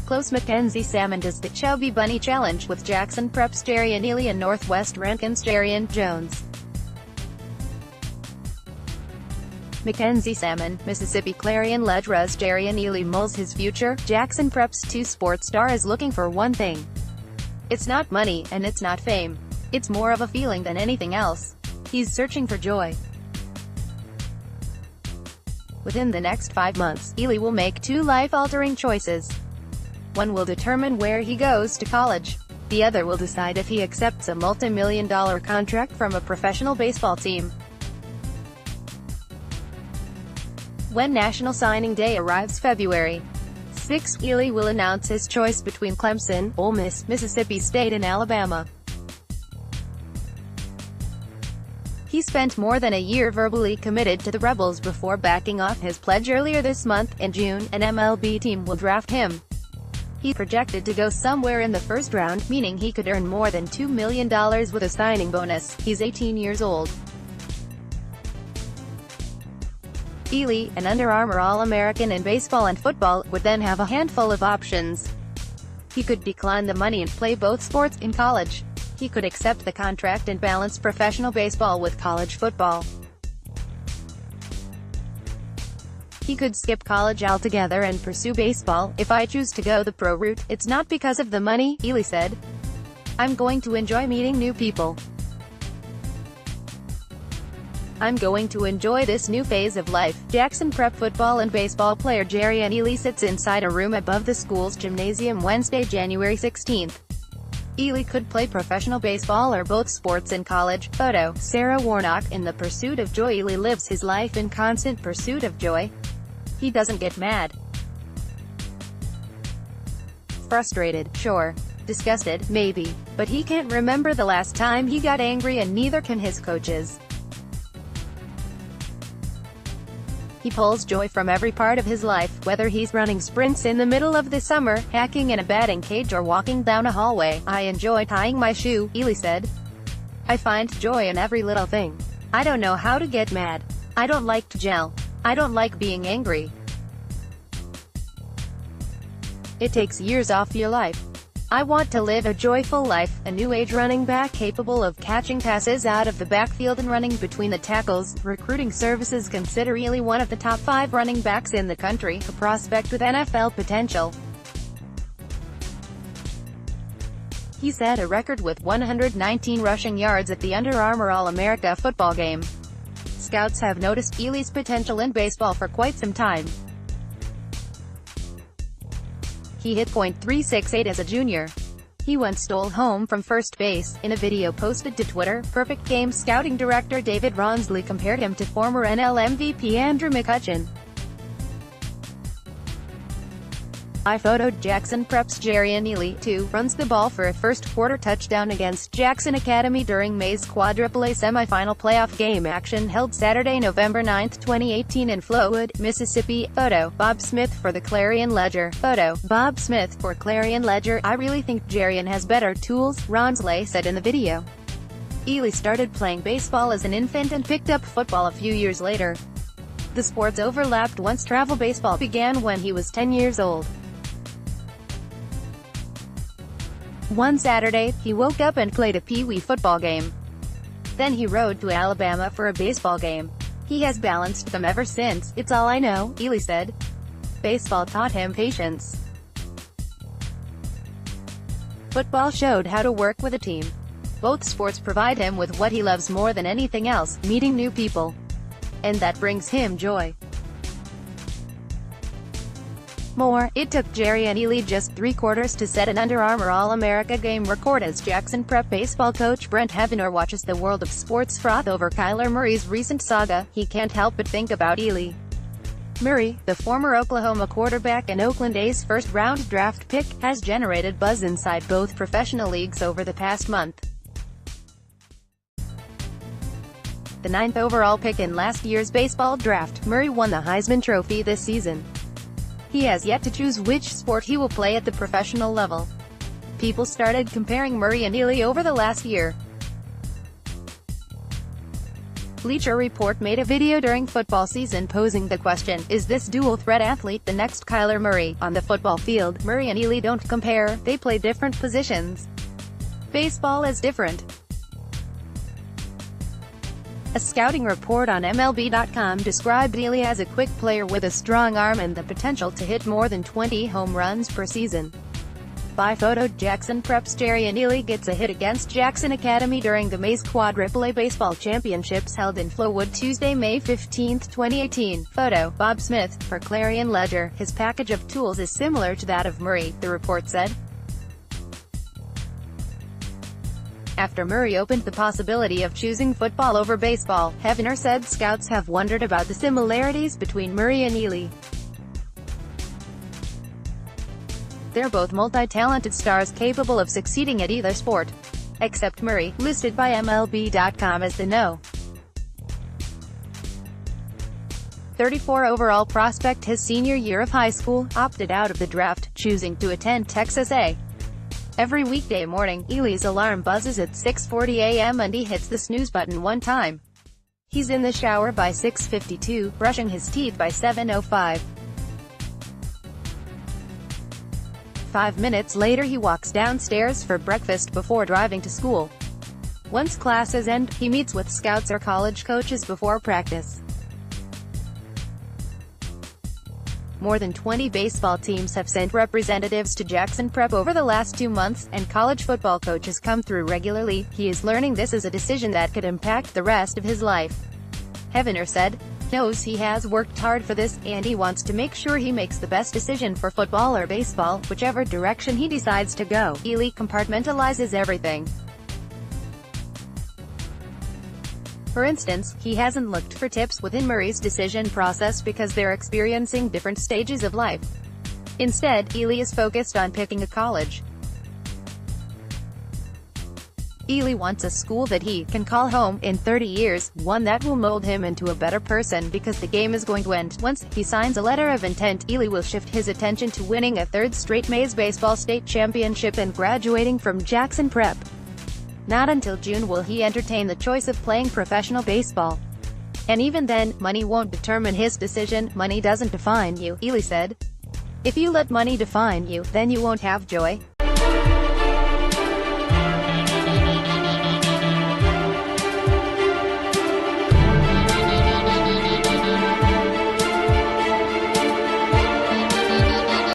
Close. Mackenzie Salmon does the Chubby Bunny challenge with Jackson Prep's Jarrian Ealy and Northwest Rankin's Jarrian Jones. Mackenzie Salmon, Mississippi. Clarion LedgerAs Jerrion Ealy mulls his future. Jackson Prep's two-sport star is looking for one thing. It's not money, and it's not fame. It's more of a feeling than anything else. He's searching for joy. Within the next 5 months, Ealy will make 2 life-altering choices. One will determine where he goes to college. The other will decide if he accepts a multi-million-dollar contract from a professional baseball team. When National Signing Day arrives February 6, Ealy will announce his choice between Clemson, Ole Miss, Mississippi State and Alabama. He spent more than a year verbally committed to the Rebels before backing off his pledge earlier this month. In June, an MLB team will draft him. He projected to go somewhere in the first round, meaning he could earn more than $2 million with a signing bonus. He's 18 years old. Ealy, an Under Armour All-American in baseball and football, would then have a handful of options. He could decline the money and play both sports in college. He could accept the contract and balance professional baseball with college football. He could skip college altogether and pursue baseball. If I choose to go the pro route, it's not because of the money, Ealy said. I'm going to enjoy meeting new people. I'm going to enjoy this new phase of life. Jackson Prep football and baseball player Jarrian Ealy sits inside a room above the school's gymnasium Wednesday, January 16. Ealy could play professional baseball or both sports in college. Photo, Sarah Warnock. In the pursuit of joy, Ealy lives his life in constant pursuit of joy. He doesn't get mad. Frustrated, sure. Disgusted, maybe. But he can't remember the last time he got angry, and neither can his coaches. He pulls joy from every part of his life, whether he's running sprints in the middle of the summer, hacking in a batting cage or walking down a hallway. I enjoy tying my shoe, Ealy said. I find joy in every little thing. I don't know how to get mad. I don't like to yell. I don't like being angry. It takes years off your life. I want to live a joyful life, a new age running back capable of catching passes out of the backfield and running between the tackles. Recruiting services consider Ealy one of the top 5 running backs in the country, a prospect with NFL potential. He set a record with 119 rushing yards at the Under Armour All-America football game. Scouts have noticed Ealy's potential in baseball for quite some time. He hit .368 as a junior. He once stole home from first base. In a video posted to Twitter, Perfect Game scouting director David Ronsley compared him to former NL MVP Andrew McCutchen. I photoed Jackson Prep's Jarrian Ealy, 2, runs the ball for a first-quarter touchdown against Jackson Academy during May's Quadruple A semifinal playoff game action held Saturday, November 9, 2018 in Flowood, Mississippi. Photo, Bob Smith for the Clarion Ledger. Photo, Bob Smith for Clarion Ledger. I really think Jarrian has better tools, Ronsley said in the video. Ealy started playing baseball as an infant and picked up football a few years later. The sports overlapped once travel baseball began when he was 10 years old. One Saturday, he woke up and played a Pee-wee football game. Then he rode to Alabama for a baseball game. He has balanced them ever since. It's all I know, Ealy said. Baseball taught him patience. Football showed how to work with a team. Both sports provide him with what he loves more than anything else, meeting new people. And that brings him joy. More, it took Jarrian Ealy just 3 quarters to set an Under Armour All-America game record as Jackson Prep baseball coach Brent Heavenor watches the world of sports froth over Kyler Murray's recent saga. He can't help but think about Ealy. Murray, the former Oklahoma quarterback and Oakland A's first-round draft pick, has generated buzz inside both professional leagues over the past month. The 9th overall pick in last year's baseball draft, Murray won the Heisman Trophy this season. He has yet to choose which sport he will play at the professional level. People started comparing Murray and Ealy over the last year. Bleacher Report made a video during football season posing the question, is this dual-threat athlete the next Kyler Murray? On the football field, Murray and Ealy don't compare, they play different positions. Baseball is different. A scouting report on MLB.com described Ealy as a quick player with a strong arm and the potential to hit more than 20 home runs per season. By photo, Jackson Prep's Jarrian Ealy gets a hit against Jackson Academy during the Mays Quadruple-A Baseball Championships held in Flowood Tuesday, May 15, 2018. Photo, Bob Smith, for Clarion Ledger. His package of tools is similar to that of Murray, the report said. After Murray opened the possibility of choosing football over baseball, Hefner said scouts have wondered about the similarities between Murray and Ealy. They're both multi-talented stars capable of succeeding at either sport. Except Murray, listed by MLB.com as the No. 34 overall prospect his senior year of high school, opted out of the draft, choosing to attend Texas A. Every weekday morning, Ealy's alarm buzzes at 6:40 a.m. and he hits the snooze button one time. He's in the shower by 6:52, brushing his teeth by 7:05. 5 minutes later he walks downstairs for breakfast before driving to school. Once classes end, he meets with scouts or college coaches before practice. More than 20 baseball teams have sent representatives to Jackson Prep over the last 2 months, and college football coaches come through regularly. He is learning this is a decision that could impact the rest of his life. Hefner said, knows he has worked hard for this, and he wants to make sure he makes the best decision for football or baseball, whichever direction he decides to go. Ealy compartmentalizes everything. For instance, he hasn't looked for tips within Murray's decision process because they're experiencing different stages of life. Instead, Ealy is focused on picking a college. Ealy wants a school that he can call home in 30 years, one that will mold him into a better person because the game is going to end. Once he signs a letter of intent, Ealy will shift his attention to winning a third straight Mays Baseball State Championship and graduating from Jackson Prep. Not until June will he entertain the choice of playing professional baseball. And even then, money won't determine his decision. Money doesn't define you, Ealy said. If you let money define you, then you won't have joy.